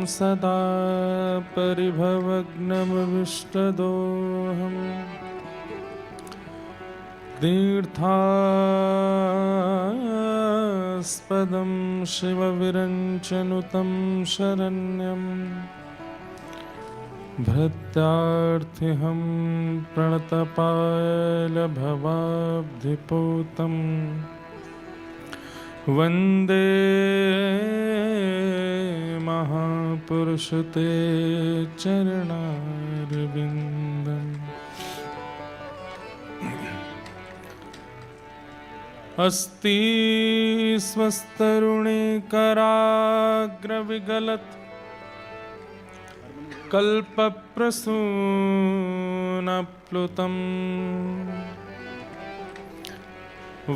सदा परिभवग्नमविष्टदोहम् तीर्थास्पदं शिवविरञ्चनुतं शरण्यं भृत्यार्थिहं प्रणतपालभवाब्धिपूतं वन्दे महापुरुषते चरणारविन्दम्। अस्ति स्वस्तरुणे कराग्रविगलत् कल्पप्रसूनप्लुतम्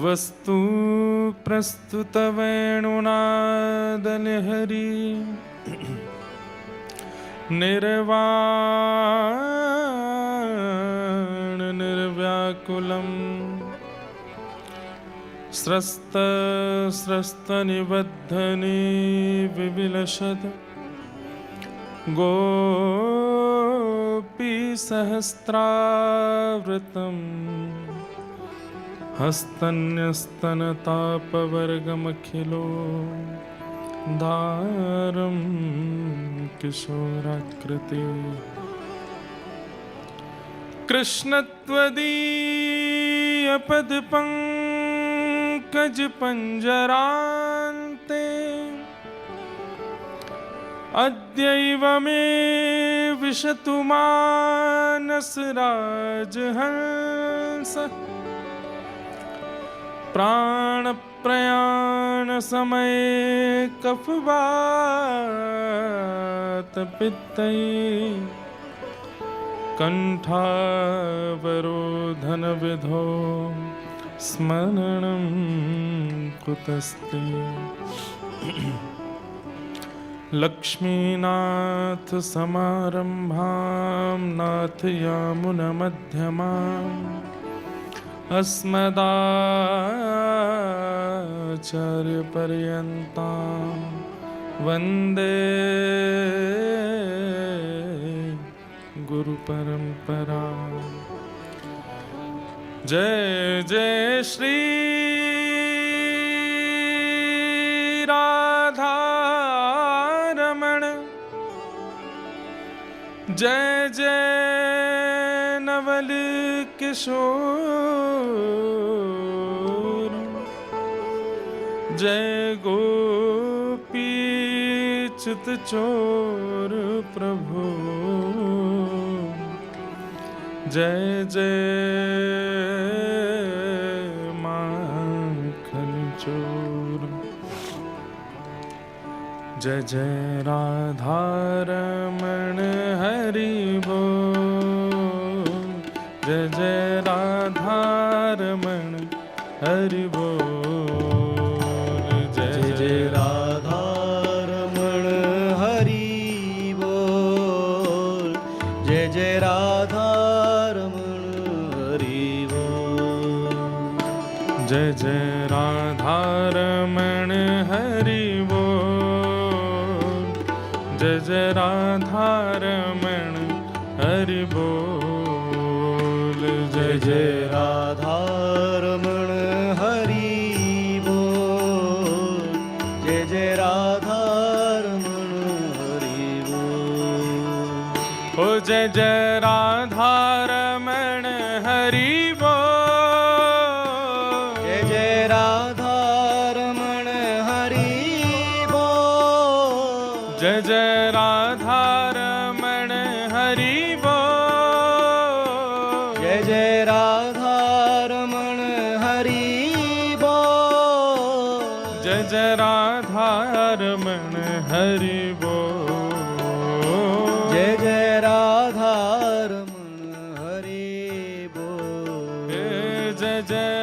वस्तु प्रस्तुतवेणुनादलहरी निर्वाण निर्व्याकुलम् स्रस्तनिबद्धने विविलसद् गोपीसहस्रावृतम् हस्तन्यस्तनतापवर्गमखिलो दारं किशोराकृति कृष्णत्वदीयपदपङ्कजपञ्जरान्ते अद्यैव मे विशतु मानसराजहंसः प्राणप्रयाणसमये कफवातपित्तैः कण्ठावरोधनविधौ स्मरणं कुतस्ते। लक्ष्मीनाथसमारम्भां नाथयामुनमध्यमाम् अस्मदाचार्यपर्यन्तां वन्दे गुरुपरम्परा। जय जय श्री राधारमण, जय जय नवल किशोर, जय गोपीचित चोर प्रभु, जय जय माखन चोर। जय जय राधारमण हरि बोल, जय जय राधारमण हरि बोल, जय जय राधारमण हरि बोल, जय जय राधारमण हरि बोल, जय जय राधारमण हरि बोल, जय जय राधारमण हरि बोल, जय जय राधारमण हरि बोल, जय जय राधारमण हरि बोल। ओ जय जय राधारमण हरि बोल, जय जय राधारमण हरि बोल, जय जय राधारमण हरि बोल, जय जय राधारमण हरि बोल, जय जय राधारमण हरि बोल, जय जय राधारमण हरि बोल, जय जय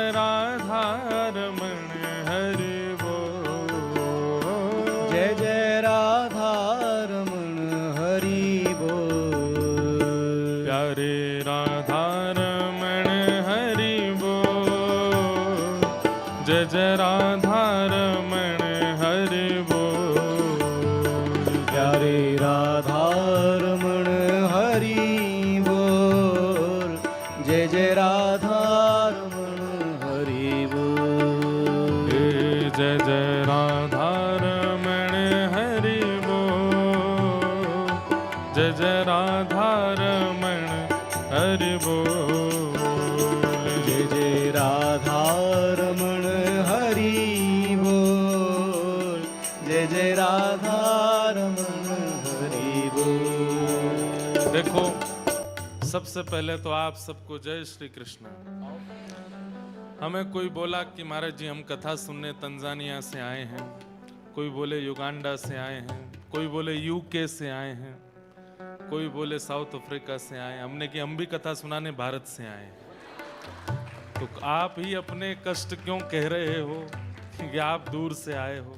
राधारमण हरि बोल, जय जय राधारमण हरि बोल। प्यारे राधारमण हरि बोल, जय जय राधारमण हरि बोल, प्यारे जय राधा रमण हरि बोल, जय जय राधा रमण हरि बोल, जय जय राधा रमण हरि बोल, जय जय राधा रमण हरि बोल। देखो, सबसे पहले तो आप सबको जय श्री कृष्ण। हमें कोई बोला कि महाराज जी हम कथा सुनने तंजानिया से आए हैं, कोई बोले युगांडा से आए हैं, कोई बोले यूके से आए हैं, कोई बोले साउथ अफ्रीका से आए हैं। हमने कि हम भी कथा सुनाने भारत से आए हैं। तो आप ही अपने कष्ट क्यों कह रहे हो कि आप दूर से आए हो?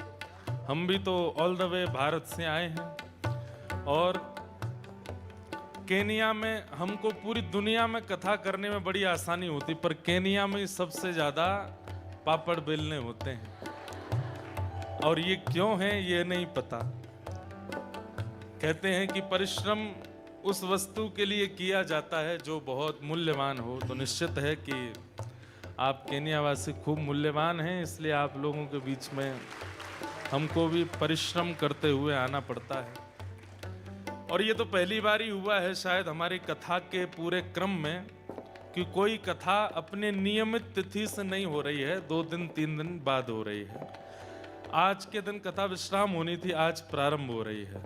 हम भी तो ऑल द वे भारत से आए हैं। और केनिया में हमको पूरी दुनिया में कथा करने में बड़ी आसानी होती, पर केनिया में सबसे ज्यादा पापड़ बेलने होते हैं। और ये क्यों है ये नहीं पता। कहते हैं कि परिश्रम उस वस्तु के लिए किया जाता है जो बहुत मूल्यवान हो। तो निश्चित है कि आप केनिया वासी खूब मूल्यवान हैं, इसलिए आप लोगों के बीच में हमको भी परिश्रम करते हुए आना पड़ता है। और ये तो पहली बार ही हुआ है शायद हमारी कथा के पूरे क्रम में कि कोई कथा अपने नियमित तिथि से नहीं हो रही है, 2 दिन 3 दिन बाद हो रही है। आज के दिन कथा विश्राम होनी थी, आज प्रारंभ हो रही है।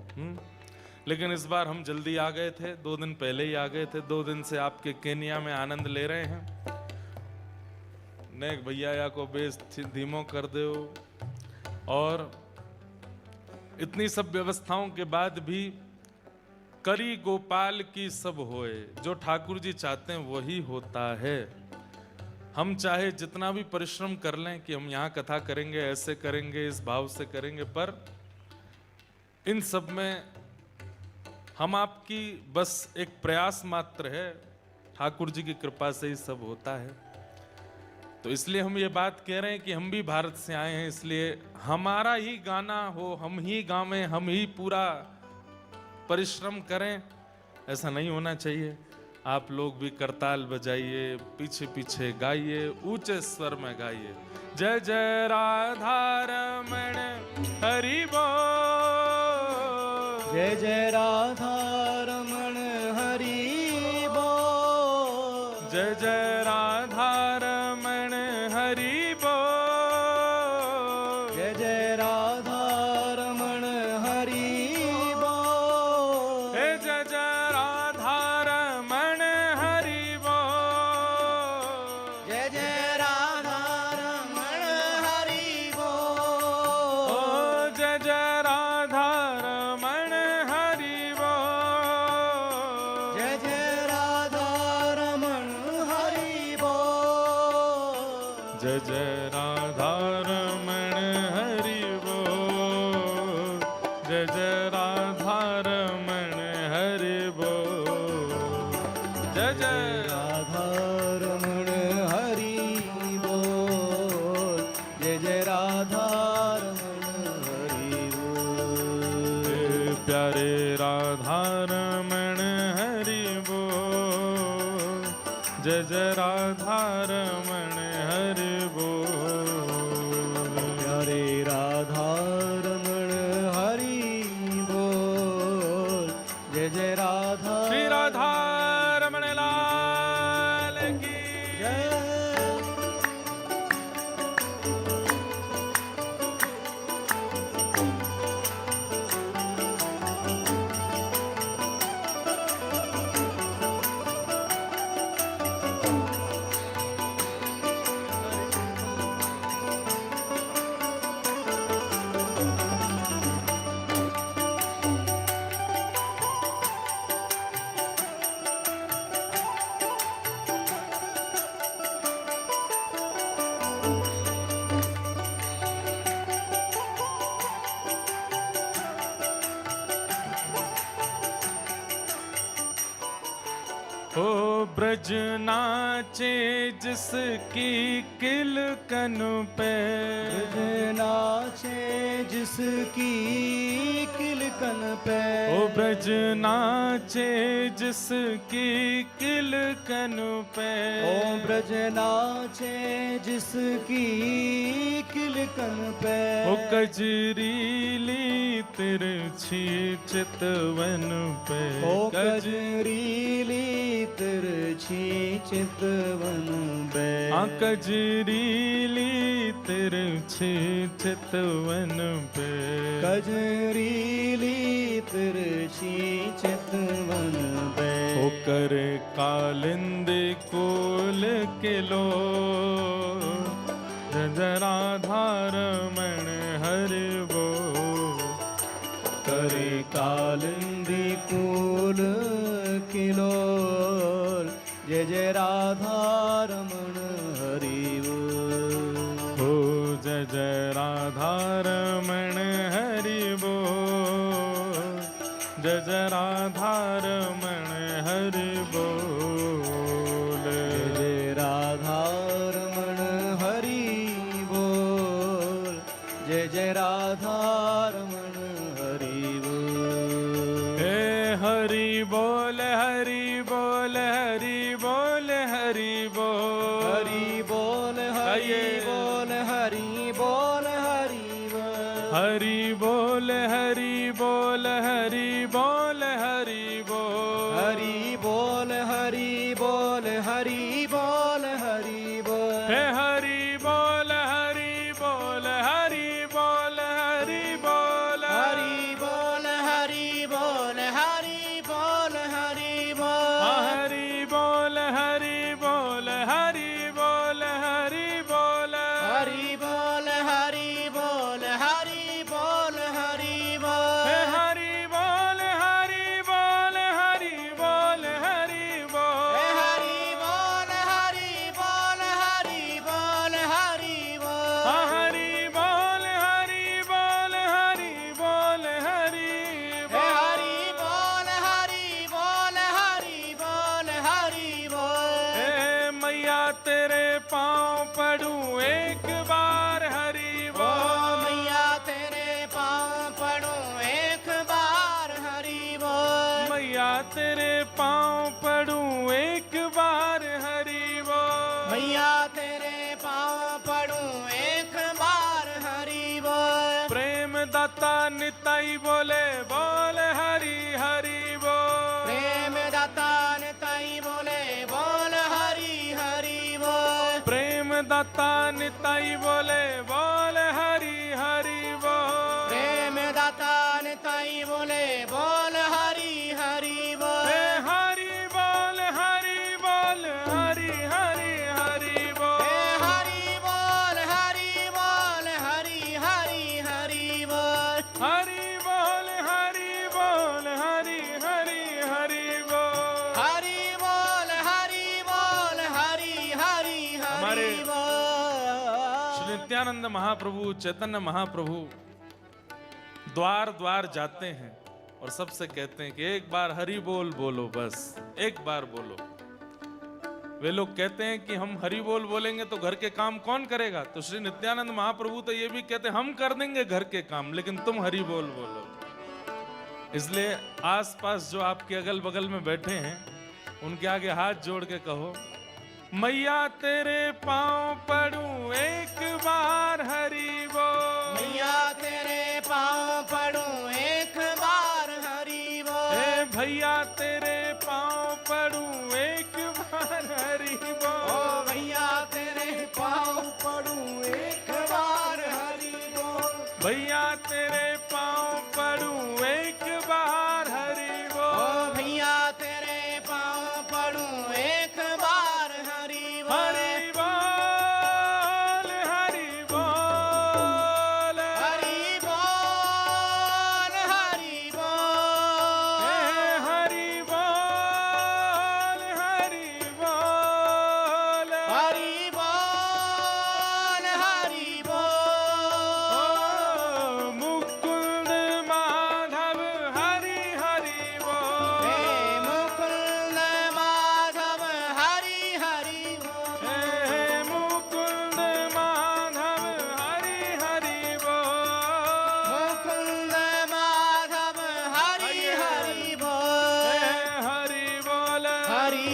लेकिन इस बार हम जल्दी आ गए थे, 2 दिन पहले ही आ गए थे। 2 दिन से आपके केनिया में आनंद ले रहे हैं। नेक भैया या को बेस धीमो कर दो। और इतनी सब व्यवस्थाओं के बाद भी करी गोपाल की सब होए, जो ठाकुर जी चाहते हैं वही होता है। हम चाहे जितना भी परिश्रम कर लें कि हम यहाँ कथा करेंगे, ऐसे करेंगे, इस भाव से करेंगे, पर इन सब में हम आपकी बस एक प्रयास मात्र है। ठाकुर जी की कृपा से ही सब होता है। तो इसलिए हम ये बात कह रहे हैं कि हम भी भारत से आए हैं, इसलिए हमारा ही गाना हो, हम ही गावें, हम ही पूरा परिश्रम करें, ऐसा नहीं होना चाहिए। आप लोग भी करताल बजाइए, पीछे पीछे गाइए, ऊंचे स्वर में गाइए। जय जय राधा रमण हरि बोल, जय जय राधा रमण हरि बोल, जय जय राधा रमण हरि बोल, जय जय राधा रमण हरि बोल, हे जय जय राधा रमण हरि बोल, जय जय राधा रमण हरि बोल, ओ जय जय राधा रमण हरि बोल, जय जय राधा रमण हरि बोल, जय जय राधा रमण हरि बोल, जय जय राधा रमण हरि बोल, जय जय राधा रमण हरि बोल, जय जय राधा रमण हरि बोल, प्यारे राधा रमण हरि बोल, जय जय राधा रमण हरि बोल, प्यारे राधा रमण हरि बोल, जय जय राधा श्री राधा रमण लाल की जय। ब्रज नाचे जिसकी किलकन पे, ब्रज नाचे जिसकी किलकन पे, ओ ब्रज नाचे जिसकी किलकन पे, ओ ब्रज नाचे जिसकी किलकन पे, ओ कजरीली तिरछी चितवन पे, ओ कजरीली तिरछी चितवन पे, कजरीली तिरछी चितवन पे, कजरीली तिरछी चितवन पे, ओ कर कालिंदी कोल किलो राधारमण हरि बो, करे कालिंदी कुल किलोल, जय जय राधा रमण हरि बोल, हो जय जय राधारमण हरि बो, जय जय राधारमण हरि बोल, जय जय राधा रमण हरि बोल, जय जय राधा रमण हरि बोल, हे हरि बोल हरि बोल हरि बोल हरि बोल, हरि बोल हरि बोल हरि बोल हरि बोल, हरि बोल हरि बोल हरि बोल हरि बोल, हरि बोल हरि बोल हरि बोल, हे हरि बोल हरि बोल हरि बोल हरि बोल, हरि बोल हरि बोल हरि बोल हरि बोल, हरि बोल हरि बोल हरि बोल हरि बोल, हरि बोल हरि बोल हरि बोल हरि बोल, हे हरि बोल हरि बोल हरि बोल हरि बोल, हे हरि बोल हरि बोल हरि बोल हरि बोल, हरि बोल हरि बोल हरि बोल हरि हे हरि बोल हरि बोल हरि बोल हरि बोल, हे मैया तेरे पाँव पड़ूं एक बार हरि ओ बोल, मैया तेरे पाँव पड़ूं एक बार हरि बोल, मैया तेरे पाँव पड़ूं एक बार हरि बोल, मैया तेरे पाँव पड़ूं एक बार हरि बोल, प्रेम दाता निताई बोले बोल हरि हरि बोल, प्रेम दाता निताई बोले बोल हरि हरि बोल, प्रेम दाता निताई बोले बोल हरि हरि बोल, प्रेम दाता निताई बोले बोल हरि हरि बोल, हे हरि बोल हरि बोल हरि हरि हरि बोल, हे हरि बोल हरि बोल हरि हरि हरि बोल, हरि बोल हरि बोल हरि हरि हरि बोल, हरि बोल हरि बोल हरि हरि हमारे हरि बोल, श्री नित्यानंद महाप्रभु चैतन्य महाप्रभु द्वार द्वार जाते हैं और सबसे कहते हैं कि एक बार हरि बोल बोलो, बस एक बार बोलो। वे लोग कहते हैं कि हम हरि बोल बोलेंगे तो घर के काम कौन करेगा, तो श्री नित्यानंद महाप्रभु तो ये भी कहते हैं हम कर देंगे घर के काम, लेकिन तुम हरि बोल बोलो। इसलिए आसपास जो आपके अगल बगल में बैठे हैं उनके आगे हाथ जोड़ के कहो, मैया तेरे पांव पड़ूं एक बार हरि बोल, मैया तेरे पाँव पड़ूं एक बार हरि बोल, हे भैया तेरे पांव पड़ूं एक बार हरि ओ बोल, भैया तेरे पाँव पड़ूं एक बार हरि बोल, भैया तेरे पांव पड़ूं एक बार हरि ओ बोल, भैया तेरे पाँव पड़ूं एक बार हरि बोल, हरि बोल हरि बोल, हरि बोल हरि बोल, हे हरि बोल हरि बोल, हरि बोल हरि बोल, ओ मुकुंद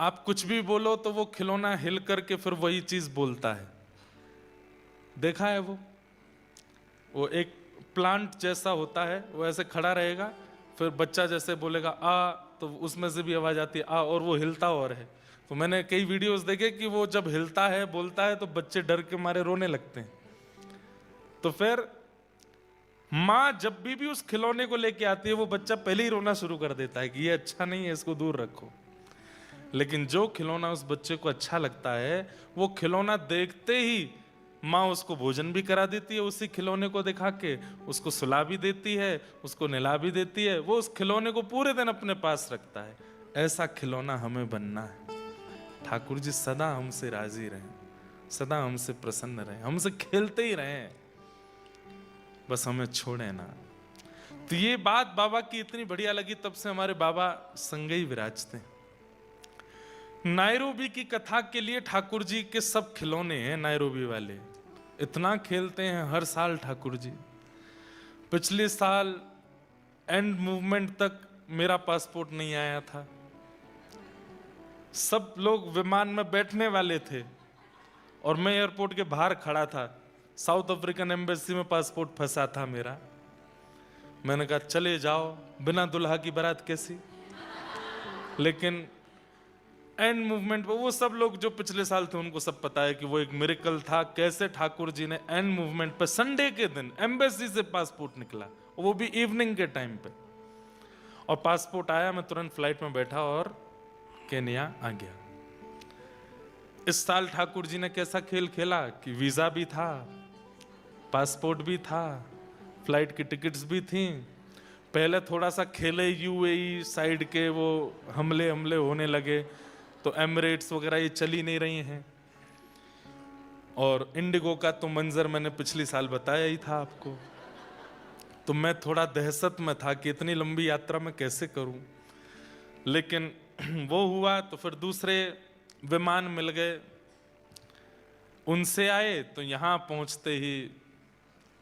आप कुछ भी बोलो तो वो खिलौना हिल करके फिर वही चीज बोलता है। देखा है वो एक प्लांट जैसा होता है, वो ऐसे खड़ा रहेगा, फिर बच्चा जैसे बोलेगा आ, तो उसमें से भी आवाज आती है आ, और वो हिलता और है। तो मैंने कई वीडियोस देखे कि वो जब हिलता है बोलता है तो बच्चे डर के मारे रोने लगते हैं। तो फिर माँ जब भी उस खिलौने को लेके आती है वो बच्चा पहले ही रोना शुरू कर देता है कि ये अच्छा नहीं है, इसको दूर रखो। लेकिन जो खिलौना उस बच्चे को अच्छा लगता है, वो खिलौना देखते ही माँ उसको भोजन भी करा देती है, उसी खिलौने को दिखा के उसको सुला भी देती है, उसको नहला भी देती है, वो उस खिलौने को पूरे दिन अपने पास रखता है। ऐसा खिलौना हमें बनना है। ठाकुर जी सदा हमसे राजी रहें, सदा हमसे प्रसन्न रहें, हमसे खेलते ही रहें, बस हमें छोड़े ना। तो ये बात बाबा की इतनी बढ़िया लगी, तब से हमारे बाबा संग ही विराजते हैं। नायरोबी की कथा के लिए ठाकुर जी के सब खिलौने हैं। नायरोबी वाले इतना खेलते हैं हर साल ठाकुर जी। पिछले साल एंड मूवमेंट तक मेरा पासपोर्ट नहीं आया था। सब लोग विमान में बैठने वाले थे और मैं एयरपोर्ट के बाहर खड़ा था। साउथ अफ्रीकन एम्बेसी में पासपोर्ट फंसा था मेरा। मैंने कहा चले जाओ, बिना दुल्हा की बारात कैसी। लेकिन एंड मूवमेंट पे वो सब लोग जो पिछले साल थे उनको सब पता है कि वो एक मिरेकल था, कैसे ठाकुर जी ने एंड मूवमेंट पे संडे के दिन एम्बेसी से पासपोर्ट निकला, वो भी इवनिंग के टाइम पे। और पासपोर्ट आया, मैं तुरंत फ्लाइट में बैठा और केन्या आ गया। इस साल ठाकुर जी ने कैसा खेल खेला कि वीजा भी था, पासपोर्ट भी था, फ्लाइट की टिकट्स भी थी। पहले थोड़ा सा खेले यूएई साइड के वो हमले होने लगे, तो एमिरेट्स वगैरह ये चली नहीं रही हैं। और इंडिगो का तो मंजर मैंने पिछली साल बताया ही था आपको। तो मैं थोड़ा दहशत में था कि इतनी लंबी यात्रा मैं कैसे करूं। लेकिन वो हुआ तो फिर दूसरे विमान मिल गए, उनसे आए तो यहां पहुंचते ही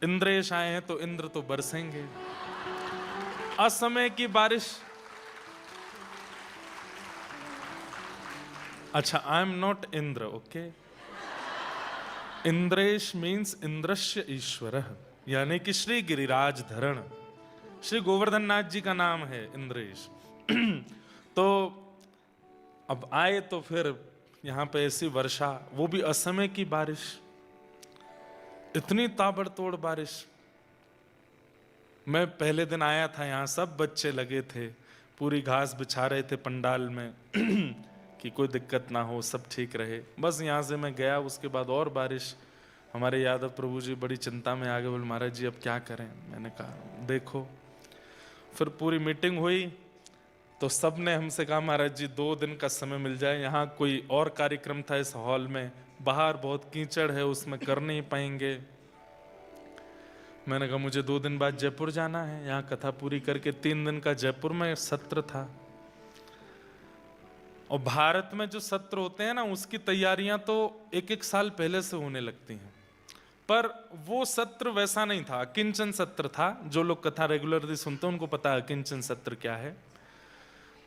इंद्रेश आए हैं, तो इंद्र तो बरसेंगे। असमय की बारिश। अच्छा, I am not Indra, okay. Indresh means इंद्रश्य ईश्वर, यानी कि श्री गिरिराज धरण, श्री गोवर्धन नाथ जी का नाम है इंद्रेश। तो अब आए तो फिर यहां पे ऐसी वर्षा, वो भी असमय की बारिश, इतनी ताबड़तोड़ बारिश। मैं पहले दिन आया था, यहाँ सब बच्चे लगे थे, पूरी घास बिछा रहे थे पंडाल में कि कोई दिक्कत ना हो, सब ठीक रहे। बस यहाँ से मैं गया, उसके बाद और बारिश। हमारे यादव प्रभु जी बड़ी चिंता में आ गए, बोले महाराज जी अब क्या करें। मैंने कहा देखो। फिर पूरी मीटिंग हुई तो सब ने हमसे कहा महाराज जी 2 दिन का समय मिल जाए, यहाँ कोई और कार्यक्रम था इस हॉल में, बाहर बहुत कीचड़ है, उसमें कर नहीं पाएंगे। मैंने कहा मुझे 2 दिन बाद जयपुर जाना है, यहाँ कथा पूरी करके 3 दिन का जयपुर में सत्र था। और भारत में जो सत्र होते हैं ना, उसकी तैयारियां तो 1-1 साल पहले से होने लगती हैं, पर वो सत्र वैसा नहीं था, किंचन सत्र था। जो लोग कथा रेगुलरली सुनते हैं उनको पता है किंचन सत्र क्या है।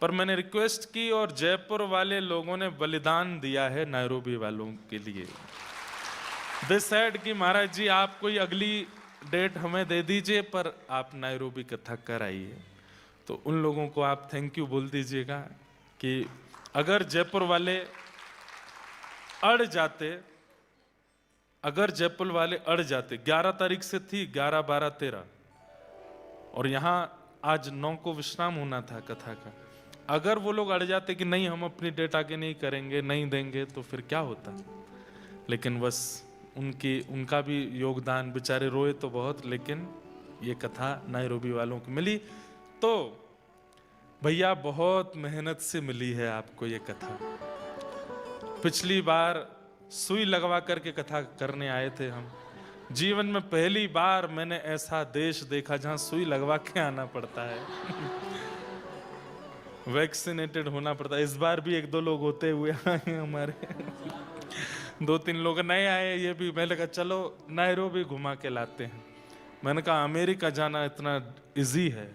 पर मैंने रिक्वेस्ट की और जयपुर वाले लोगों ने बलिदान दिया है नायरोबी वालों के लिए। दे सेड कि महाराज जी आप कोई अगली डेट हमें दे दीजिए, पर आप नायरोबी कथा कराइए। तो उन लोगों को आप थैंक यू बोल दीजिएगा कि अगर जयपुर वाले अड़ जाते, अगर जयपुर वाले अड़ जाते, 11 तारीख से थी, 11, 12, 13, और यहाँ आज 9 को विश्राम होना था कथा का। अगर वो लोग अड़ जाते कि नहीं हम अपनी डेट आगे नहीं करेंगे, नहीं देंगे, तो फिर क्या होता। लेकिन बस उनका भी योगदान, बेचारे रोए तो बहुत, लेकिन ये कथा नायरोबी वालों को मिली। तो भैया बहुत मेहनत से मिली है आपको ये कथा। पिछली बार सुई लगवा करके कथा करने आए थे हम। जीवन में पहली बार मैंने ऐसा देश देखा जहां सुई लगवा के आना पड़ता है। वैक्सीनेटेड होना पड़ता है। इस बार भी 1-2 लोग होते हुए आए हमारे। 2-3 लोग नए आए, ये भी। मैंने कहा चलो नायरोबी घुमा के लाते हैं। मैंने कहा अमेरिका जाना इतना इजी है,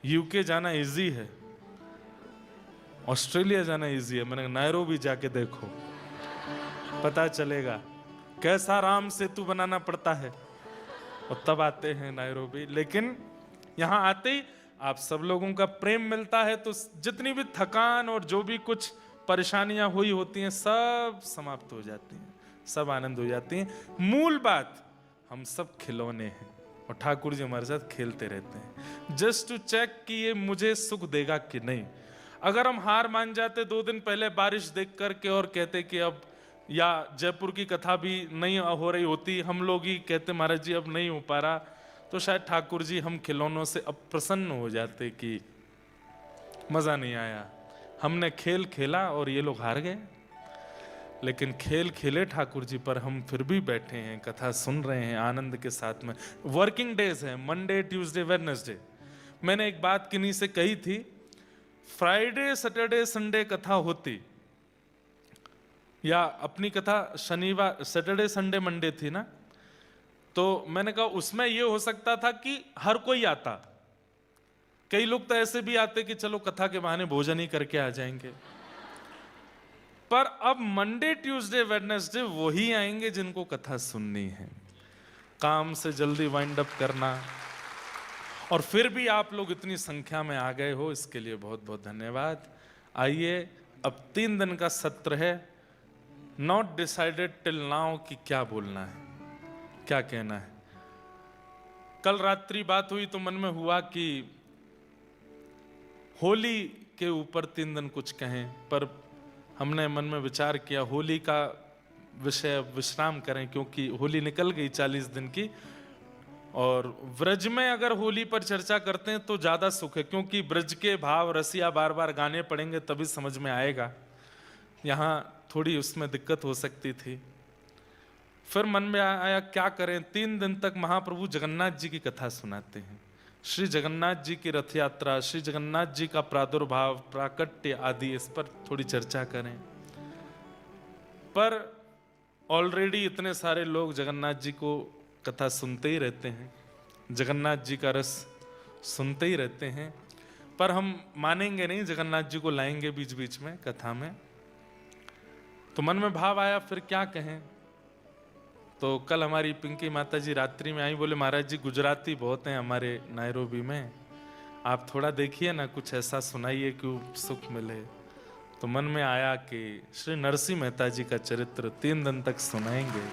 यूके जाना इजी है, ऑस्ट्रेलिया जाना इजी है। मैंने कहा नायरोबी जाके देखो, पता चलेगा कैसा राम सेतु बनाना पड़ता है। और तब आते हैं नायरोबी। लेकिन यहाँ आते ही आप सब लोगों का प्रेम मिलता है, तो जितनी भी थकान और जो भी कुछ परेशानियां हुई होती हैं सब समाप्त हो जाती हैं, सब आनंद हो जाती हैं। मूल बात, हम सब खिलौने हैं और ठाकुर जी हमारे साथ खेलते रहते हैं, जस्ट टू चेक कि ये मुझे सुख देगा कि नहीं। अगर हम हार मान जाते 2 दिन पहले बारिश देख करके और कहते कि अब, या जयपुर की कथा भी नहीं हो रही होती, हम लोग ही कहते महाराज जी अब नहीं हो पा रहा, तो शायद ठाकुर जी हम खिलौनों से अब प्रसन्न हो जाते कि मजा नहीं आया, हमने खेल खेला और ये लोग हार गए। लेकिन खेल खेले ठाकुर जी, पर हम फिर भी बैठे हैं, कथा सुन रहे हैं आनंद के साथ में। वर्किंग डेज है, मंडे ट्यूसडे वेडनेसडे। मैंने एक बात किन्हीं से कही थी, फ्राइडे सैटरडे संडे कथा होती, या अपनी कथा शनिवार सैटरडे संडे मंडे थी ना, तो मैंने कहा उसमें यह हो सकता था कि हर कोई आता, कई लोग तो ऐसे भी आते कि चलो कथा के बहाने भोजन ही करके आ जाएंगे। पर अब मंडे ट्यूसडे वेडनेसडे वही आएंगे जिनको कथा सुननी है, काम से जल्दी वाइंड अप करना। और फिर भी आप लोग इतनी संख्या में आ गए हो, इसके लिए बहुत बहुत धन्यवाद। आइए, अब 3 दिन का सत्र है। नॉट डिसाइडेड टिल नाउ कि क्या बोलना है, क्या कहना है। कल रात्रि बात हुई तो मन में हुआ कि होली के ऊपर 3 दिन कुछ कहें, पर हमने मन में विचार किया होली का विषय विश्राम करें, क्योंकि होली निकल गई 40 दिन की। और ब्रज में अगर होली पर चर्चा करते हैं तो ज्यादा सुख है, क्योंकि ब्रज के भाव रसिया बार बार गाने पड़ेंगे तभी समझ में आएगा। यहाँ थोड़ी उसमें दिक्कत हो सकती थी। फिर मन में आया क्या करें, 3 दिन तक महाप्रभु जगन्नाथ जी की कथा सुनाते हैं, श्री जगन्नाथ जी की रथ यात्रा, श्री जगन्नाथ जी का प्रादुर्भाव, प्राकट्य आदि, इस पर थोड़ी चर्चा करें। पर ऑलरेडी इतने सारे लोग जगन्नाथ जी को कथा सुनते ही रहते हैं, जगन्नाथ जी का रस सुनते ही रहते हैं, पर हम मानेंगे नहीं, जगन्नाथ जी को लाएंगे बीच बीच में कथा में। तो मन में भाव आया फिर क्या कहें। तो कल हमारी पिंकी माता जी रात्रि में आई, बोले महाराज जी गुजराती बहुत हैं हमारे नायरोबी में, आप थोड़ा देखिए ना, कुछ ऐसा सुनाइए कि सुख मिले। तो मन में आया कि श्री नरसिंह मेहता जी का चरित्र 3 दिन तक सुनाएंगे।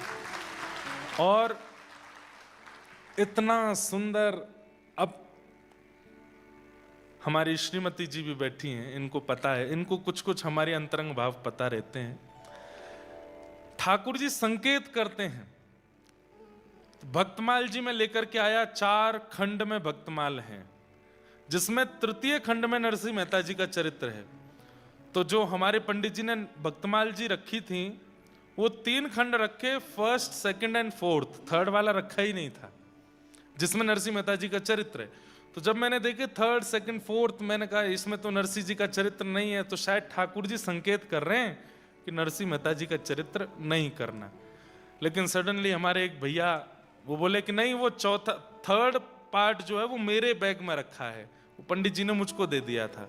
और इतना सुंदर, अब हमारी श्रीमती जी भी बैठी हैं, इनको पता है, इनको कुछ कुछ हमारे अंतरंग भाव पता रहते हैं। ठाकुर जी संकेत करते हैं। भक्तमाल जी में लेकर के आया, 4 खंड में भक्तमाल है, जिसमें तृतीय खंड में नरसिंह मेहता जी का चरित्र है। तो जो हमारे पंडित जी ने भक्तमाल जी रखी थी, वो 3 खंड रखे, 1st, 2nd and 4th, 3rd वाला रखा ही नहीं था, जिसमें नरसिंह मेहता जी का चरित्र है। तो जब मैंने देखे 3rd, 2nd, 4th, मैंने कहा इसमें तो नरसिंह जी का चरित्र नहीं है, तो शायद ठाकुर जी संकेत कर रहे हैं कि नरसिंह मेहता जी का चरित्र नहीं करना। लेकिन सडनली हमारे एक भैया वो बोले कि नहीं, वो 3rd पार्ट जो है वो मेरे बैग में रखा है, वो पंडित जी ने मुझको दे दिया था।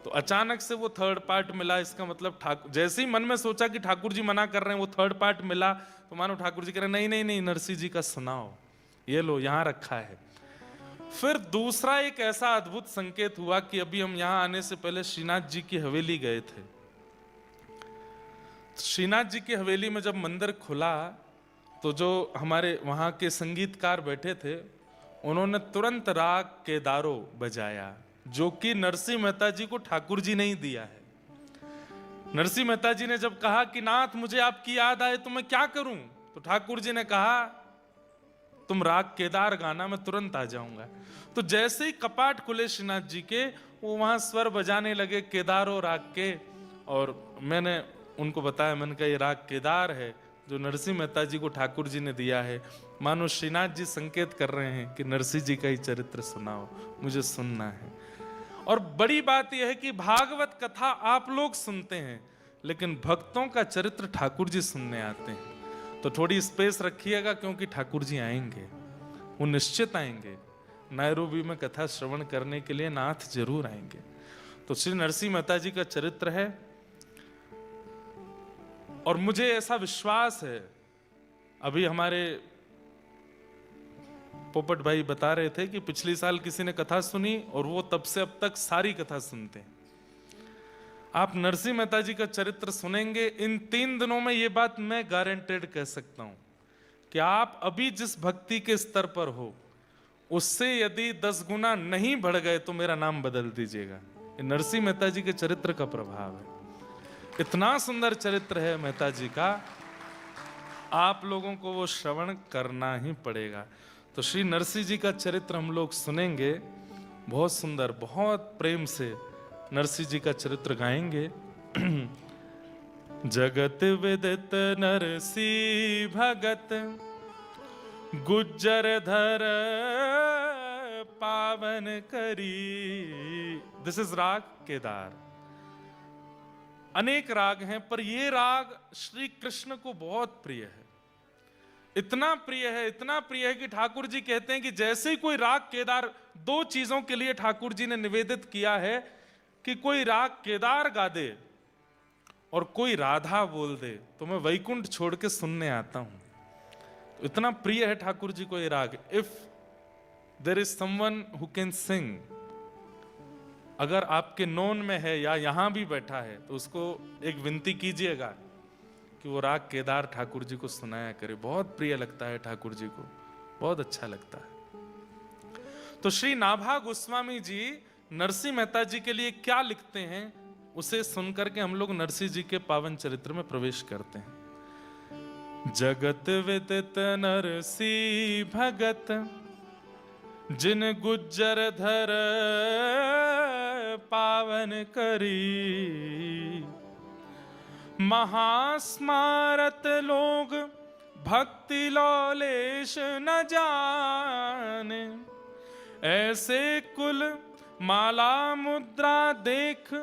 तो अचानक से वो 3rd पार्ट मिला, इसका मतलब ठाकुर, जैसे ही मन में सोचा कि ठाकुर जी मना कर रहे हैं, वो 3rd पार्ट मिला, तो मानो ठाकुर जी कह रहे नहीं नहीं नहीं, नरसिंह जी का सुनाओ, ये लो यहां रखा है। फिर दूसरा एक ऐसा अद्भुत संकेत हुआ कि अभी हम यहां आने से पहले श्रीनाथ जी की हवेली गए थे। श्रीनाथ जी की हवेली में जब मंदिर खुला, तो जो हमारे वहां के संगीतकार बैठे थे, उन्होंने तुरंत राग केदारो बजाया, जो कि नरसिंह मेहता जी को ठाकुर जी ने ही दिया है। नरसिंह मेहता जी ने जब कहा कि नाथ मुझे आपकी याद आए तो मैं क्या करूं, तो ठाकुर जी ने कहा तुम राग केदार गाना, मैं तुरंत आ जाऊंगा। तो जैसे ही कपाट खुले श्रीनाथ जी के, वो वहां स्वर बजाने लगे केदारो राग के, और मैंने उनको बताया, मैंने कहा ये राग केदार है जो नरसिंह मेहता जी को ठाकुर जी ने दिया है। मानो श्रीनाथ जी संकेत कर रहे हैं कि नरसिंह जी का ही चरित्र सुनाओ, मुझे सुनना है। और बड़ी बात यह है कि भागवत कथा आप लोग सुनते हैं, लेकिन भक्तों का चरित्र ठाकुर जी सुनने आते हैं। तो थोड़ी स्पेस रखिएगा, क्योंकि ठाकुर जी आएंगे, वो निश्चित आएंगे। नायरोबी में कथा श्रवण करने के लिए नाथ जरूर आएंगे। तो श्री नरसिंह मेहता जी का चरित्र है, और मुझे ऐसा विश्वास है, अभी हमारे पोपट भाई बता रहे थे कि पिछले साल किसी ने कथा सुनी और वो तब से अब तक सारी कथा सुनते हैं। आप नरसिंह मेहता जी का चरित्र सुनेंगे, इन 3 दिनों में ये बात मैं गारंटेड कह सकता हूं कि आप अभी जिस भक्ति के स्तर पर हो उससे यदि 10 गुना नहीं बढ़ गए तो मेरा नाम बदल दीजिएगा। ये नरसिंह मेहता जी के चरित्र का प्रभाव है। इतना सुंदर चरित्र है मेहता जी का, आप लोगों को वो श्रवण करना ही पड़ेगा। तो श्री नरसिंह जी का चरित्र हम लोग सुनेंगे, बहुत सुंदर, बहुत प्रेम से नरसिंह जी का चरित्र गाएंगे। जगत विदित नरसिंह भगत, गुज्जर धर पावन करी। दिस इज राग केदार। अनेक राग हैं पर ये राग श्री कृष्ण को बहुत प्रिय है। इतना प्रिय है, इतना प्रिय है कि ठाकुर जी कहते हैं कि जैसे ही कोई राग केदार, 2 चीजों के लिए ठाकुर जी ने निवेदित किया है कि कोई राग केदार गा दे और कोई राधा बोल दे तो मैं वैकुंठ छोड़ के सुनने आता हूं। तो इतना प्रिय है ठाकुर जी को ये राग। If there is someone who can sing, अगर आपके नोन में है या यहां भी बैठा है तो उसको एक विनती कीजिएगा कि वो राग केदार ठाकुर जी को सुनाया करे। बहुत प्रिय लगता है ठाकुर जी को, बहुत अच्छा लगता है। तो श्री नाभा गोस्वामी जी नरसिंह मेहता जी के लिए क्या लिखते हैं उसे सुनकर के हम लोग नरसिंह जी के पावन चरित्र में प्रवेश करते हैं। जगत विदित नरसिंह भगत, जिन गुज्जर धर पावन करी। महास्मारत लोग भक्ति लौलेश न जाने, ऐसे कुल माला मुद्रा देख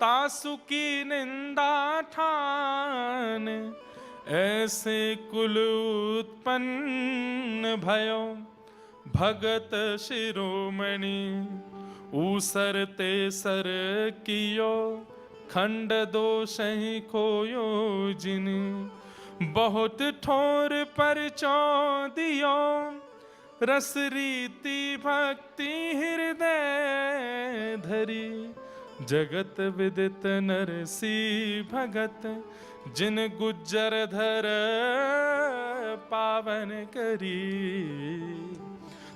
तासु की निंदा ठान। ऐसे कुल उत्पन्न भयो भगत शिरोमणि। ऊसरते सर कियो खंड दोष ही खोयो जिन। बहुत ठोर पर चौदियो रस रीति भक्ति हृदय धरी। जगत विदित नरसिंह भगत, जिन गुज्जर धर पावन करी।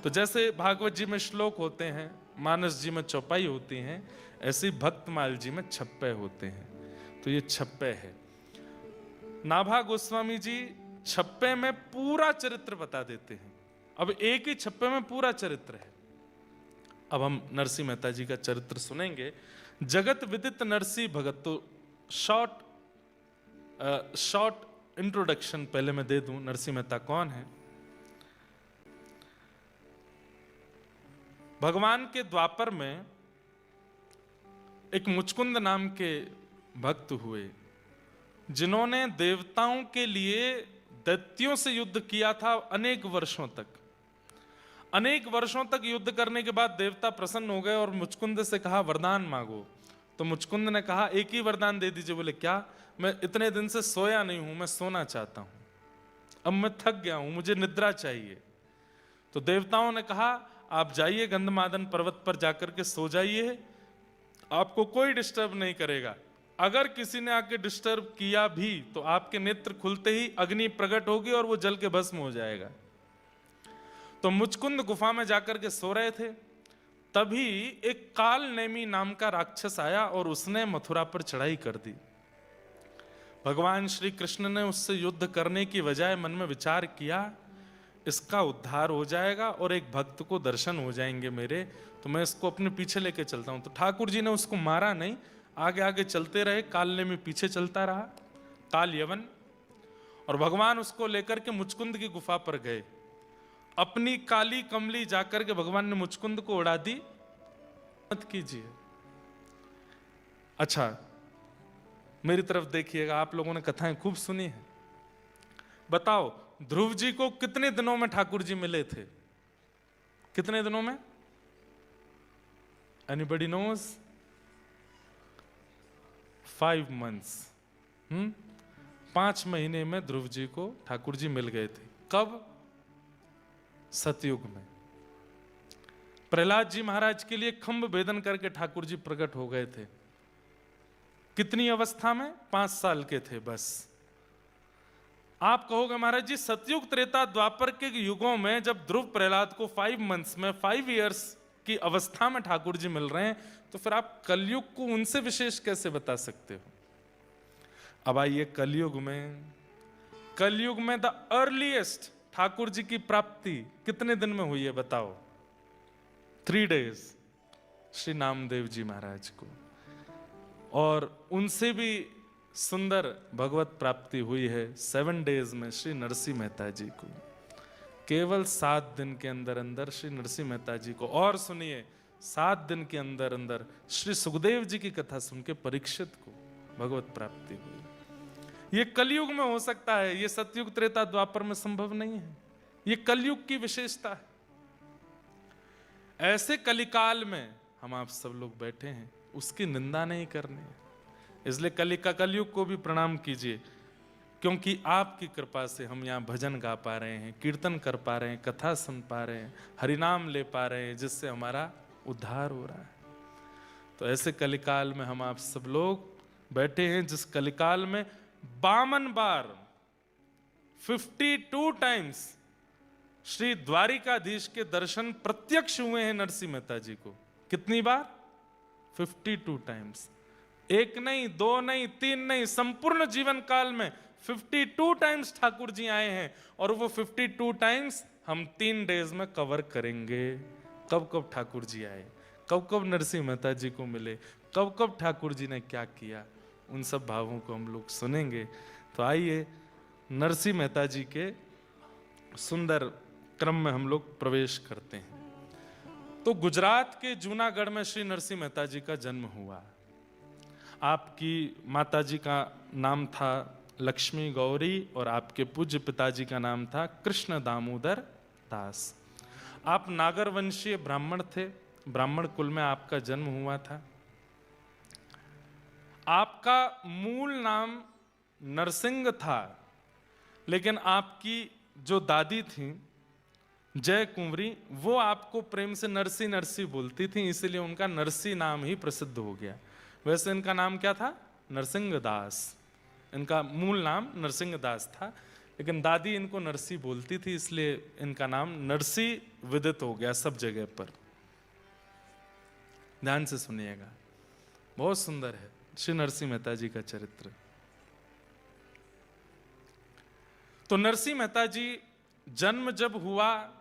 तो जैसे भागवत जी में श्लोक होते हैं, मानस जी में चौपाई होती हैं, ऐसे भक्तमाल जी में छप्पे होते हैं। तो ये छप्पे है। नाभा गोस्वामी जी छप्पे में पूरा चरित्र बता देते हैं। अब एक ही छप्पे में पूरा चरित्र है। अब हम नरसिंह मेहता जी का चरित्र सुनेंगे। जगत विदित नरसिंह भगत। तो शॉर्ट इंट्रोडक्शन पहले मैं दे दूं, नरसिंह मेहता कौन है। भगवान के द्वापर में एक मुचकुंद नाम के भक्त हुए, जिन्होंने देवताओं के लिए दैत्यों से युद्ध किया था अनेक वर्षों तक। अनेक वर्षों तक युद्ध करने के बाद देवता प्रसन्न हो गए और मुचकुंद से कहा वरदान मांगो। तो मुचकुंद ने कहा एक ही वरदान दे दीजिए। बोले क्या? मैं इतने दिन से सोया नहीं हूं, मैं सोना चाहता हूं, अब मैं थक गया हूं, मुझे निद्रा चाहिए। तो देवताओं ने कहा आप जाइए गंधमादन पर्वत पर जाकर के सो जाइए, आपको कोई डिस्टर्ब नहीं करेगा। अगर किसी ने आके डिस्टर्ब किया भी तो आपके नेत्र खुलते ही अग्नि प्रकट होगी और वो जल के भस्म हो जाएगा। तो मुचकुंद गुफा में जाकर के सो रहे थे, तभी एक काल नेमी नाम का राक्षस आया और उसने मथुरा पर चढ़ाई कर दी। भगवान श्री कृष्ण ने उससे युद्ध करने की बजाय मन में विचार किया इसका उद्धार हो जाएगा और एक भक्त को दर्शन हो जाएंगे मेरे, तो मैं इसको अपने पीछे लेके चलता हूं। तो ठाकुर जी ने उसको मारा नहीं, आगे आगे चलते रहे, काल में पीछे चलता रहा, काल यवन। और भगवान उसको लेकर के मुचकुंद की गुफा पर गए। अपनी काली कमली जाकर के भगवान ने मुचकुंद को उड़ा दी। मत कीजिए। अच्छा मेरी तरफ देखिएगा, आप लोगों ने कथाएं खूब सुनी है। बताओ ध्रुव जी को कितने दिनों में ठाकुर जी मिले थे? कितने दिनों में? Anybody knows? 5 months, 5 महीने में ध्रुव जी को ठाकुर जी मिल गए थे। कब? सतयुग में। प्रहलाद जी महाराज के लिए खंभ भेदन करके ठाकुर जी प्रकट हो गए थे। कितनी अवस्था में? 5 साल के थे बस। आप कहोगे महाराज जी सतयुग त्रेता द्वापर के युगों में जब ध्रुव प्रहलाद को 5 months में 5 years की अवस्था में ठाकुर जी मिल रहे हैं, तो फिर आप कलयुग को उनसे विशेष कैसे बता सकते हो? अब आइए कलयुग में द अर्लीएस्ट ठाकुर जी की प्राप्ति कितने दिन में हुई है बताओ? 3 days श्री नामदेव जी महाराज को, और उनसे भी सुंदर भगवत प्राप्ति हुई है 7 days में श्री नरसिंह मेहता जी को। केवल 7 दिन के अंदर अंदर श्री नरसिंह मेहता जी को, और सुनिए 7 दिन के अंदर अंदर श्री सुखदेव जी की कथा सुन के परीक्षित को भगवत प्राप्ति हुई। ये कलयुग में हो सकता है, ये सतयुग त्रेता द्वापर में संभव नहीं है। ये कलयुग की विशेषता है। ऐसे कलिकाल में हम आप सब लोग बैठे हैं, उसकी निंदा नहीं करनी है। इसलिए कलयुग को भी प्रणाम कीजिए, क्योंकि आपकी कृपा से हम यहाँ भजन गा पा रहे हैं, कीर्तन कर पा रहे हैं, कथा सुन पा रहे हैं, हरिनाम ले पा रहे हैं, जिससे हमारा उद्धार हो रहा है। तो ऐसे कलिकाल में हम आप सब लोग बैठे हैं, जिस कलिकाल में 52 बार 52 टाइम्स श्री द्वारिकाधीश के दर्शन प्रत्यक्ष हुए हैं नरसिंह मेहता जी को। कितनी बार? 52 टाइम्स। 1 नहीं, 2 नहीं, 3 नहीं, संपूर्ण जीवन काल में 52 टाइम्स ठाकुर जी आए हैं, और वो 52 टाइम्स हम 3 days में कवर करेंगे। कब कब ठाकुर जी आए, कब कब नरसिंह मेहता जी को मिले, कब कब ठाकुर जी ने क्या किया, उन सब भावों को हम लोग सुनेंगे। तो आइए नरसिंह मेहता जी के सुंदर क्रम में हम लोग प्रवेश करते हैं। तो गुजरात के जूनागढ़ में श्री नरसिंह मेहता जी का जन्म हुआ। आपकी माता जी का नाम था लक्ष्मी गौरी, और आपके पूज्य पिताजी का नाम था कृष्ण दामोदर दास। आप नागर वंशीय ब्राह्मण थे, ब्राह्मण कुल में आपका जन्म हुआ था। आपका मूल नाम नरसिंह था, लेकिन आपकी जो दादी थी जय कुंवरी, वो आपको प्रेम से नरसी नरसी बोलती थी, इसलिए उनका नरसी नाम ही प्रसिद्ध हो गया। वैसे इनका नाम क्या था? नरसिंह दास। इनका मूल नाम नरसिंह दास था, लेकिन दादी इनको नरसी बोलती थी, इसलिए इनका नाम नरसी विदित हो गया सब जगह पर। ध्यान से सुनिएगा, बहुत सुंदर है श्री नरसिंह मेहता जी का चरित्र। तो नरसिंह मेहता जी जन्म जब हुआ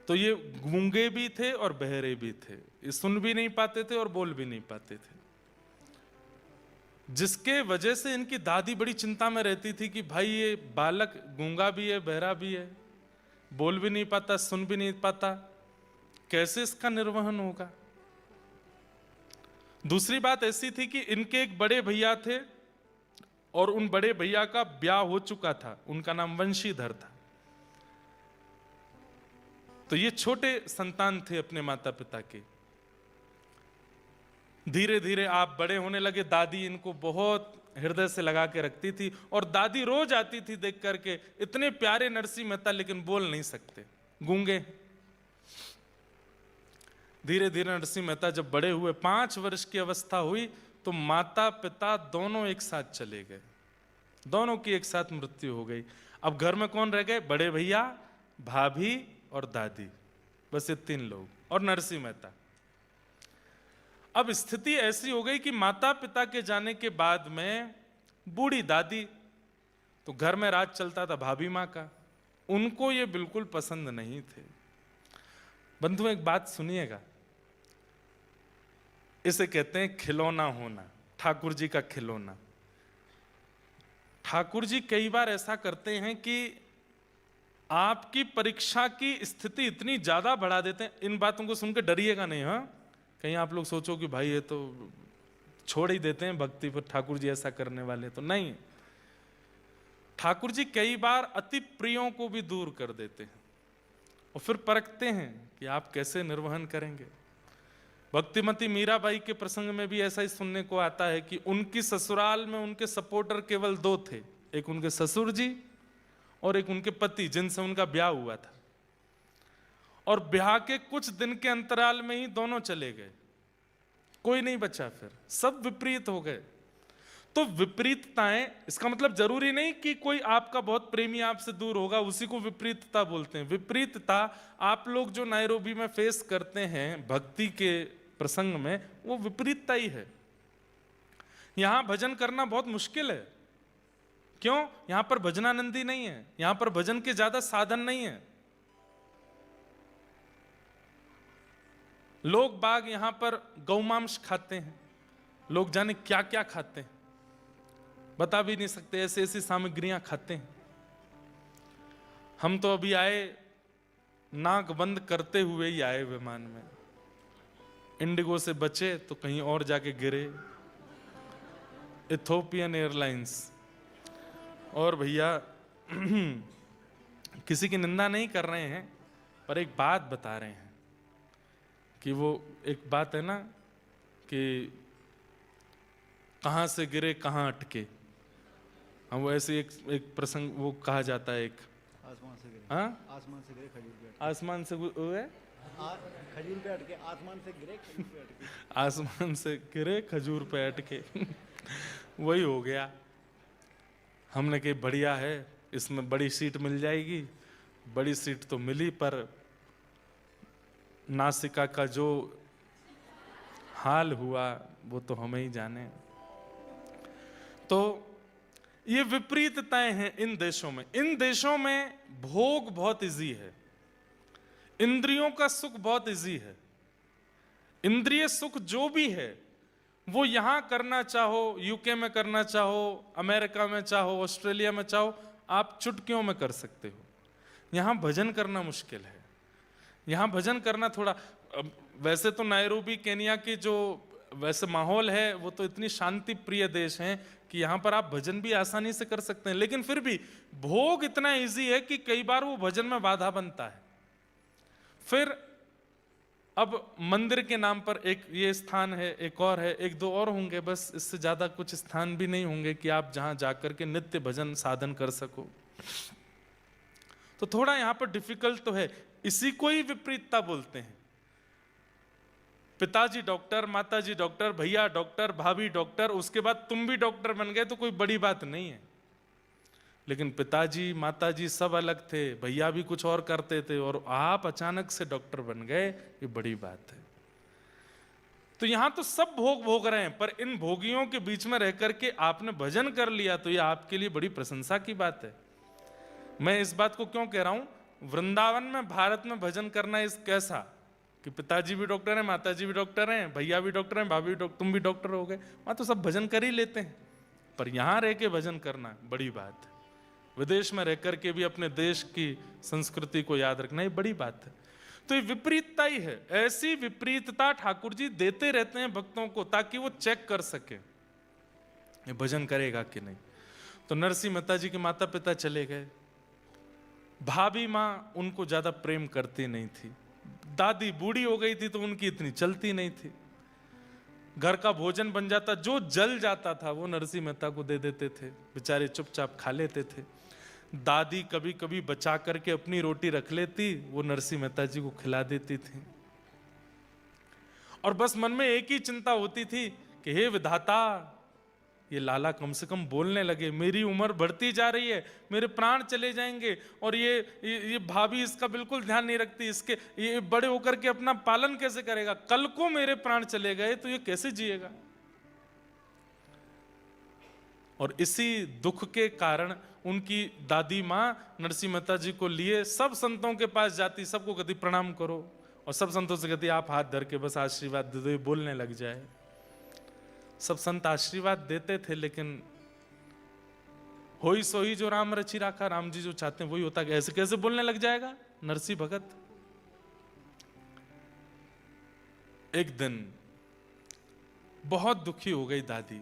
तो ये गूंगे भी थे और बहरे भी थे, ये सुन भी नहीं पाते थे और बोल भी नहीं पाते थे, जिसके वजह से इनकी दादी बड़ी चिंता में रहती थी कि भाई ये बालक गूंगा भी है, बहरा भी है, बोल भी नहीं पाता, सुन भी नहीं पाता, कैसे इसका निर्वहन होगा। दूसरी बात ऐसी थी कि इनके एक बड़े भैया थे, और उन बड़े भैया का ब्याह हो चुका था, उनका नाम वंशीधर था। तो ये छोटे संतान थे अपने माता पिता के। धीरे धीरे आप बड़े होने लगे। दादी इनको बहुत हृदय से लगा के रखती थी, और दादी रोज आती थी देख करके, इतने प्यारे नरसिंह मेहता लेकिन बोल नहीं सकते, गूंगे। धीरे धीरे नरसिंह मेहता जब बड़े हुए, 5 वर्ष की अवस्था हुई, तो माता पिता दोनों एक साथ चले गए, दोनों की एक साथ मृत्यु हो गई। अब घर में कौन रह गए? बड़े भैया, भाभी और दादी, बस ये 3 लोग, और नरसिंह मेहता। अब स्थिति ऐसी हो गई कि माता पिता के जाने के बाद में बूढ़ी दादी, तो घर में राज चलता था भाभी माँ का, उनको ये बिल्कुल पसंद नहीं थे। बंधु एक बात सुनिएगा, इसे कहते हैं खिलौना होना, ठाकुर जी का खिलौना। ठाकुर जी कई बार ऐसा करते हैं कि आपकी परीक्षा की स्थिति इतनी ज्यादा बढ़ा देते हैं। इन बातों को सुनकर डरिएगा नहीं, हाँ, कहीं आप लोग सोचो कि भाई ये तो छोड़ ही देते हैं भक्ति पर, ठाकुर जी ऐसा करने वाले, तो नहीं। ठाकुर जी कई बार अति प्रियों को भी दूर कर देते हैं, और फिर परखते हैं कि आप कैसे निर्वहन करेंगे। भक्तिमती मीराबाई के प्रसंग में भी ऐसा ही सुनने को आता है कि उनकी ससुराल में उनके सपोर्टर केवल 2 थे, एक उनके ससुर जी और एक उनके पति जिनसे उनका ब्याह हुआ था। और ब्याह के कुछ दिन के अंतराल में ही दोनों चले गए, कोई नहीं बचा, फिर सब विपरीत हो गए। तो विपरीतताएं, इसका मतलब जरूरी नहीं कि कोई आपका बहुत प्रेमी आपसे दूर होगा उसी को विपरीतता बोलते हैं। विपरीतता आप लोग जो नायरोबी में फेस करते हैं भक्ति के प्रसंग में, वो विपरीतता ही है। यहां भजन करना बहुत मुश्किल है। क्यों? यहां पर भजनानंदी नहीं है, यहां पर भजन के ज्यादा साधन नहीं है। लोग बाग यहां पर गौमांस खाते हैं, लोग जाने क्या क्या खाते हैं, बता भी नहीं सकते, ऐसी ऐसी सामग्रियां खाते हैं। हम तो अभी आए नाक बंद करते हुए ही आए विमान में, इंडिगो से बचे तो कहीं और जाके गिरे, इथोपियन एयरलाइंस। और भैया किसी की निंदा नहीं कर रहे हैं, पर एक बात बता रहे हैं कि वो एक बात है ना कि कहां से गिरे कहां अटके। हम वो ऐसे एक प्रसंग वो कहा जाता है, एक आसमान से गिरे, हाँ आसमान से गिरे खजूर पे आसमान से हुए, खजूर पे अटके, आसमान से गिरे खजूर पे अटके। आसमान से गिरे खजूर पे अटके वही हो गया। हमने कहा बढ़िया है, इसमें बड़ी सीट मिल जाएगी। बड़ी सीट तो मिली, पर नासिका का जो हाल हुआ वो तो हमें ही जाने। तो ये विपरीतताएं हैं इन देशों में। इन देशों में भोग बहुत इजी है, इंद्रियों का सुख बहुत इजी है। इंद्रिय सुख जो भी है वो यहां करना चाहो, यूके में करना चाहो, अमेरिका में चाहो, ऑस्ट्रेलिया में चाहो, आप चुटकियों में कर सकते हो। यहां भजन करना मुश्किल है। यहां भजन करना थोड़ा, वैसे तो नायरोबी केनिया की जो वैसे माहौल है वो तो इतनी शांति प्रिय देश है कि यहां पर आप भजन भी आसानी से कर सकते हैं, लेकिन फिर भी भोग इतना इजी है कि कई बार वो भजन में बाधा बनता है। फिर अब मंदिर के नाम पर एक ये स्थान है, एक और है, एक दो और होंगे, बस इससे ज्यादा कुछ स्थान भी नहीं होंगे कि आप जहां जाकर के नित्य भजन साधन कर सको। तो थोड़ा यहां पर डिफिकल्ट तो है। इसी को ही विपरीतता बोलते हैं। पिताजी डॉक्टर, माताजी डॉक्टर, भैया डॉक्टर, भाभी डॉक्टर, उसके बाद तुम भी डॉक्टर बन गए तो कोई बड़ी बात नहीं है। लेकिन पिताजी माताजी सब अलग थे, भैया भी कुछ और करते थे, और आप अचानक से डॉक्टर बन गए, ये बड़ी बात है। तो यहां तो सब भोग भोग रहे हैं, पर इन भोगियों के बीच में रह करके आपने भजन कर लिया तो ये आपके लिए बड़ी प्रशंसा की बात है। मैं इस बात को क्यों कह रहा हूं, वृंदावन में भारत में भजन करना इस कैसा कि पिताजी भी डॉक्टर हैं, माताजी भी डॉक्टर हैं, भैया भी डॉक्टर हैं, भाभी भी तुम भी डॉक्टर हो गए, वहां तो सब भजन कर ही लेते हैं। पर यहां रह के भजन करना बड़ी बात है। विदेश में रह करके भी अपने देश की संस्कृति को याद रखना ये बड़ी बात है। तो ये विपरीतता ही है। ऐसी विपरीतता ठाकुर जी देते रहते हैं भक्तों को ताकि वो चेक कर सके ये भजन करेगा कि नहीं। तो नरसिंह मेहता जी के माता पिता चले गए, भाभी माँ उनको ज्यादा प्रेम करती नहीं थी, दादी बूढ़ी हो गई थी तो उनकी इतनी चलती नहीं थी। घर का भोजन बन जाता, जो जल जाता था वो नरसिंह मेहता को दे देते थे, बेचारे चुपचाप खा लेते थे। दादी कभी कभी बचा करके अपनी रोटी रख लेती, वो नरसिंह मेहता जी को खिला देती थी। और बस मन में एक ही चिंता होती थी कि हे विधाता, ये लाला कम से कम बोलने लगे, मेरी उम्र बढ़ती जा रही है, मेरे प्राण चले जाएंगे, और ये भाभी इसका बिल्कुल ध्यान नहीं रखती, इसके ये बड़े होकर के अपना पालन कैसे करेगा, कल को मेरे प्राण चले गए तो ये कैसे जिएगा। और इसी दुख के कारण उनकी दादी माँ नरसिंह मेहता जी को लिए सब संतों के पास जाती, सबको कहती प्रणाम करो, और सब संतों से कहती आप हाथ धर के बस आशीर्वाद दे दो, ये बोलने लग जाए। सब संत आशीर्वाद देते थे, लेकिन होई सोई जो राम रची राखा, राम जी जो चाहते हैं वही होता। ऐसे कैसे बोलने लग जाएगा नरसिंह भगत। एक दिन बहुत दुखी हो गई दादी,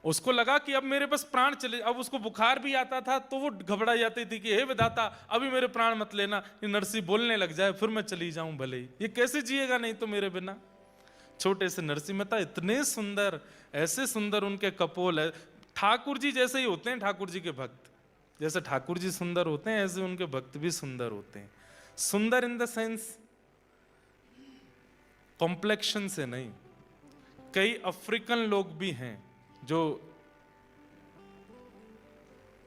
उसको लगा कि अब मेरे बस प्राण चले। अब उसको बुखार भी आता था तो वो घबरा जाती थी कि हे विधाता अभी मेरे प्राण मत लेना, ये नरसिंह बोलने लग जाए फिर मैं चली जाऊं भले ही, ये कैसे जिएगा नहीं तो मेरे बिना। छोटे से नरसिंह मेहता इतने सुंदर, ऐसे सुंदर उनके कपोल है। ठाकुर जी जैसे ही होते हैं ठाकुर जी के भक्त, जैसे ठाकुर जी सुंदर होते हैं ऐसे उनके भक्त भी सुंदर होते हैं। सुंदर इन द सेंस कॉम्प्लेक्शन से नहीं। कई अफ्रीकन लोग भी हैं जो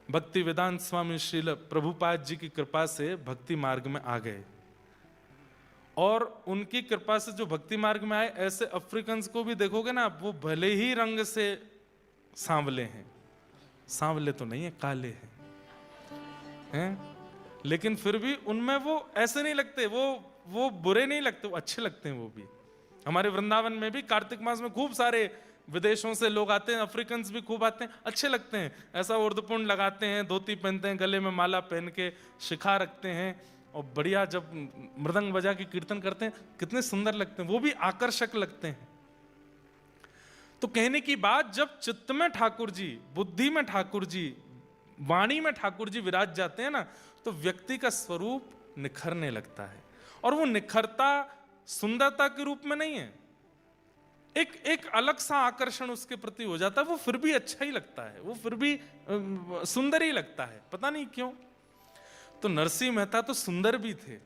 भक्ति वेदांत स्वामी श्रील प्रभुपाद जी की कृपा से भक्ति मार्ग में आ गए, और उनकी कृपा से जो भक्ति मार्ग में आए, ऐसे अफ्रीकन्स को भी देखोगे ना, वो भले ही रंग से सांवले हैं, सांवले तो नहीं है, काले हैं, लेकिन फिर भी उनमें वो ऐसे नहीं लगते, वो बुरे नहीं लगते, वो अच्छे लगते हैं। वो भी हमारे वृंदावन में भी कार्तिक मास में खूब सारे विदेशों से लोग आते हैं, अफ्रीकन्स भी खूब आते हैं, अच्छे लगते हैं। ऐसा उर्दपुंड लगाते हैं, धोती पहनते हैं, गले में माला पहन के शिखा रखते हैं, और बढ़िया जब मृदंग बजा के कीर्तन करते हैं, कितने सुंदर लगते हैं, वो भी आकर्षक लगते हैं। तो कहने की बात, जब चित्त में ठाकुर जी, बुद्धि में ठाकुर जी, वाणी में ठाकुर जी विराज जाते हैं ना, तो व्यक्ति का स्वरूप निखरने लगता है। और वो निखरता सुंदरता के रूप में नहीं है, एक अलग सा आकर्षण उसके प्रति हो जाता है, वो फिर भी अच्छा ही लगता है, वो फिर भी सुंदर ही लगता है, पता नहीं क्यों। तो नरसिंह मेहता तो सुंदर भी थे।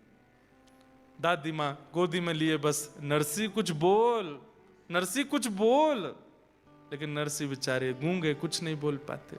दादी माँ गोदी में लिए बस, नरसिंह कुछ बोल, नरसिंह कुछ बोल, लेकिन नरसिंह बेचारे गूंगे, कुछ नहीं बोल पाते।